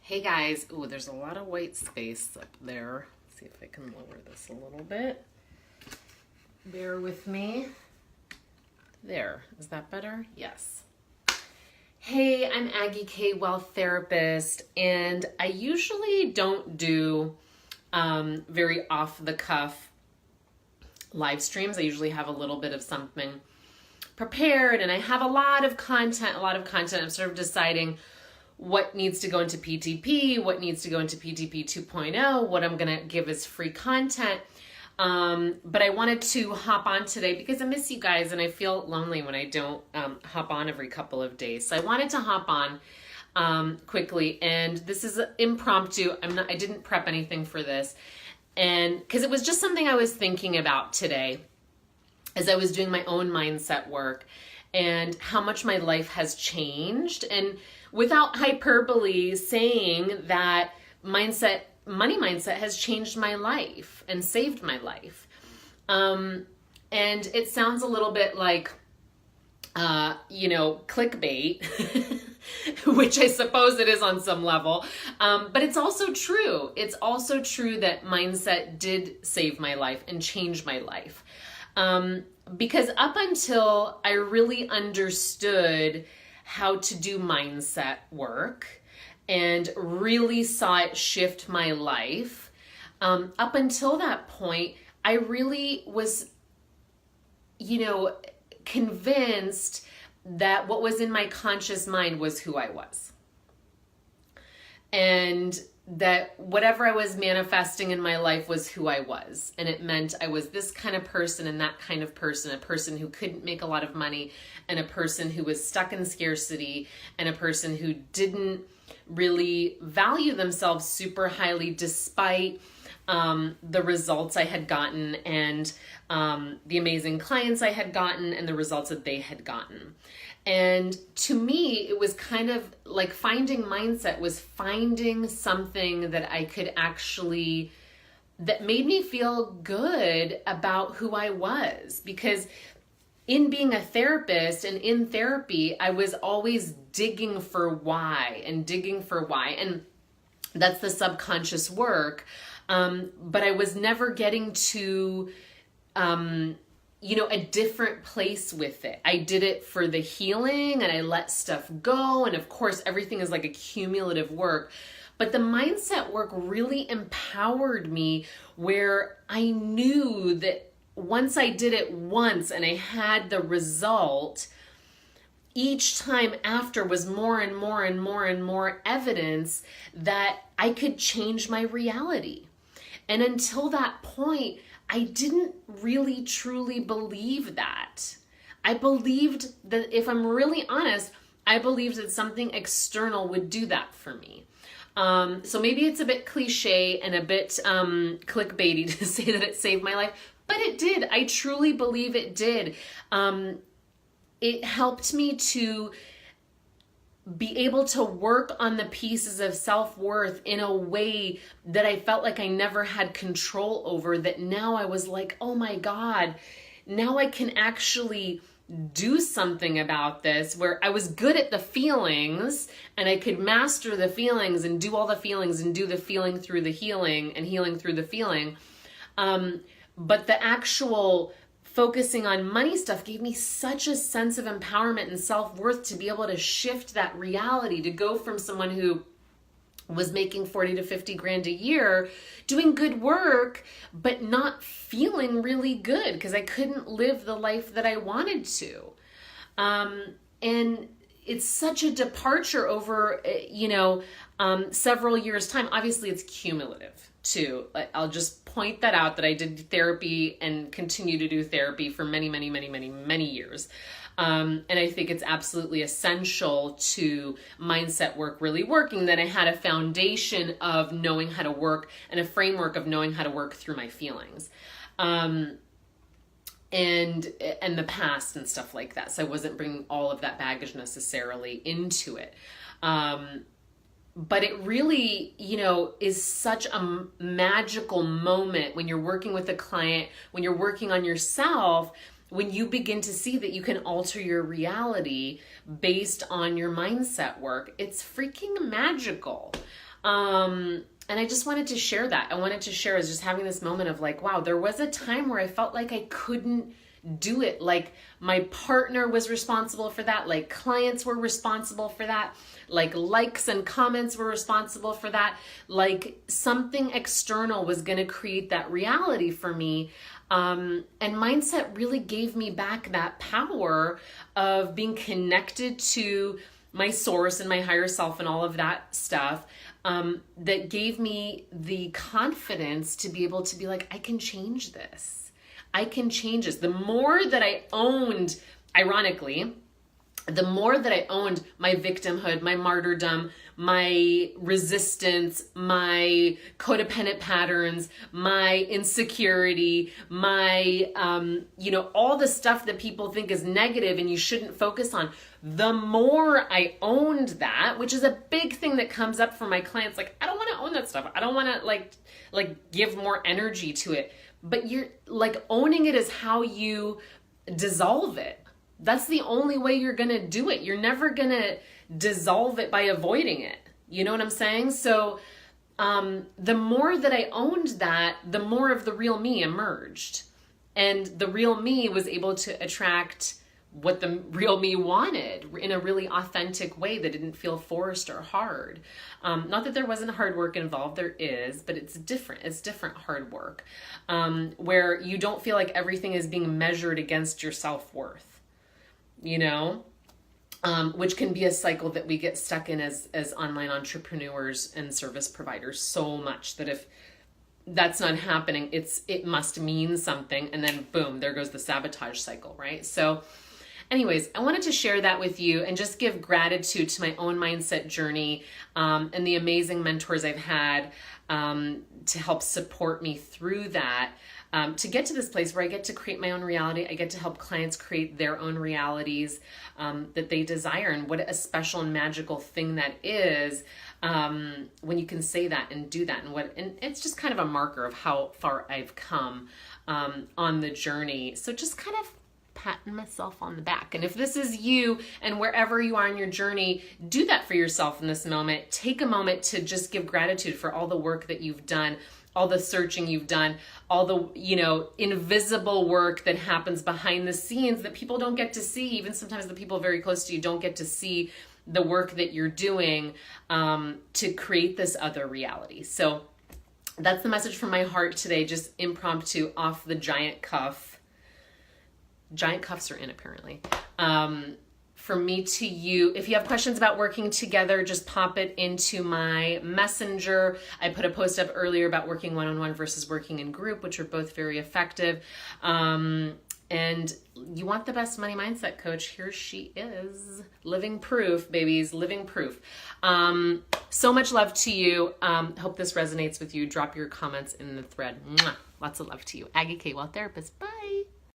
Hey guys, ooh, there's a lot of white space up there. Let's see if I can lower this a little bit. Bear with me. There, is that better? Yes. Hey, I'm Aggie K, Wealth Therapist, and I usually don't do very off-the-cuff live streams. I usually have a little bit of something prepared, and I have a lot of content. I'm sort of deciding what needs to go into PTP, what needs to go into PTP 2.0, what I'm going to give as free content. But I wanted to hop on today because I miss you guys and I feel lonely when I don't hop on every couple of days. So I wanted to hop on quickly, and this is impromptu. I didn't prep anything for this, and because it was just something I was thinking about today as I was doing my own mindset work and how much my life has changed. And without hyperbole, saying that money mindset has changed my life and saved my life. And it sounds a little bit like, clickbait, which I suppose it is on some level. But it's also true. It's also true that mindset did save my life and change my life. Because up until I really understood how to do mindset work and really saw it shift my life, up until that point, I really was, convinced that what was in my conscious mind was who I was. And that whatever I was manifesting in my life was who I was. And it meant I was this kind of person and that kind of person, a person who couldn't make a lot of money, and a person who was stuck in scarcity, and a person who didn't really value themselves super highly despite the results I had gotten and the amazing clients I had gotten and the results that they had gotten. And to me, it was kind of like finding mindset was finding something that I could actually, that made me feel good about who I was. Because in being a therapist and in therapy, I was always digging for why. And that's the subconscious work. But I was never getting to, a different place with it. I did it for the healing and I let stuff go. And of course, everything is like a cumulative work. But the mindset work really empowered me, where I knew that once I did it once and I had the result, each time after was more and more and more and more evidence that I could change my reality. And until that point, I didn't really truly believe that. I believed that, if I'm really honest, I believed that something external would do that for me. So maybe it's a bit cliche and a bit clickbaity to say that it saved my life, but it did. I truly believe it did. It helped me to be able to work on the pieces of self-worth in a way that I felt like I never had control over, that now I was like, oh my God, now I can actually do something about this, where I was good at the feelings and I could master the feelings and do all the feelings and do the feeling through the healing and healing through the feeling. But the actual focusing on money stuff gave me such a sense of empowerment and self-worth to be able to shift that reality, to go from someone who was making 40 to 50 grand a year, doing good work, but not feeling really good because I couldn't live the life that I wanted to. And it's such a departure over, several years' time. Obviously, it's cumulative too. I'll just point that out, that I did therapy and continue to do therapy for many, many, many, many, many years. And I think it's absolutely essential to mindset work really working, that I had a foundation of knowing how to work and a framework of knowing how to work through my feelings. And the past and stuff like that. So I wasn't bringing all of that baggage necessarily into it. But it really, is such a magical moment when you're working with a client, when you're working on yourself, when you begin to see that you can alter your reality based on your mindset work, it's freaking magical. And I just wanted to share that. I wanted to share, I was just having this moment of like, wow, there was a time where I felt like I couldn't do it. Like my partner was responsible for that. Like clients were responsible for that. Like likes and comments were responsible for that. Like something external was going to create that reality for me. And mindset really gave me back that power of being connected to my source and my higher self and all of that stuff. That gave me the confidence to be able to be like, I can change this. I can change this. The more that I owned, ironically, the more that I owned my victimhood, my martyrdom, my resistance, my codependent patterns, my insecurity, my, all the stuff that people think is negative and you shouldn't focus on. The more I owned that, which is a big thing that comes up for my clients, like, I don't want to own that stuff. I don't want to like give more energy to it. But you're like owning it is how you dissolve it. That's the only way you're going to do it. You're never going to dissolve it by avoiding it. You know what I'm saying? So the more that I owned that, the more of the real me emerged. And the real me was able to attract what the real me wanted in a really authentic way that didn't feel forced or hard. Not that there wasn't hard work involved, there is, but it's different. It's different hard work where you don't feel like everything is being measured against your self-worth, which can be a cycle that we get stuck in as online entrepreneurs and service providers so much that if that's not happening, it must mean something. And then boom, there goes the sabotage cycle, right? So anyways, I wanted to share that with you and just give gratitude to my own mindset journey and the amazing mentors I've had to help support me through that, to get to this place where I get to create my own reality. I get to help clients create their own realities that they desire. And what a special and magical thing that is when you can say that and do that. And it's just kind of a marker of how far I've come on the journey. So just kind of patting myself on the back. And if this is you and wherever you are in your journey, do that for yourself in this moment. Take a moment to just give gratitude for all the work that you've done, all the searching you've done, all the, invisible work that happens behind the scenes that people don't get to see. Even sometimes the people very close to you don't get to see the work that you're doing to create this other reality. So that's the message from my heart today, just impromptu, off the giant cuff. Giant cuffs are in, apparently. From me to you. If you have questions about working together, just pop it into my messenger. I put a post up earlier about working one-on-one versus working in group, which are both very effective. And you want the best money mindset coach, here she is. Living proof, babies, living proof. So much love to you. Hope this resonates with you. Drop your comments in the thread. Mwah. Lots of love to you. Aggie K. Well Therapist. Bye.